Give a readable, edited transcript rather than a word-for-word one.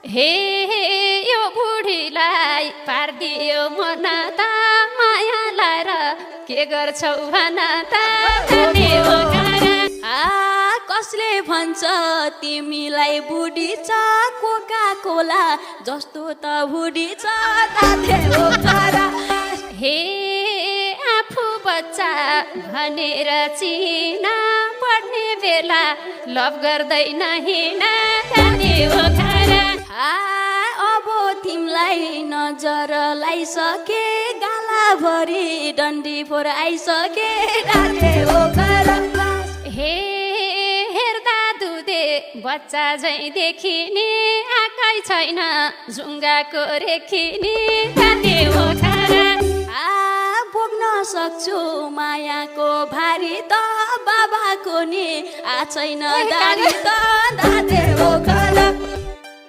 हे यो बुढीलाई पारिदियो मन त माया लाएर के गर्छौ भन त जाने ओखरा कसले भन्छ तिमीलाई बुढी छ कोका कोला जस्तो त बुढी छ ताते ओखरा हे आफू बच्चा भनेर चिना पढ्ने बेला लभ गर्दैन हिँडा जाने ओखरा अब तिमीलाई नजर लाइसके गालाभरि डन्डी फोर आइसके ताते ओखरा हे हेर्दा दुधे बच्चा झैँ देखिने आँखै छैन जुङ्गाको रेखिने जाने ओखरा बोक्न सक्छु मायाको भारी त बाबाको नि छैन दारी त दाते ओखरा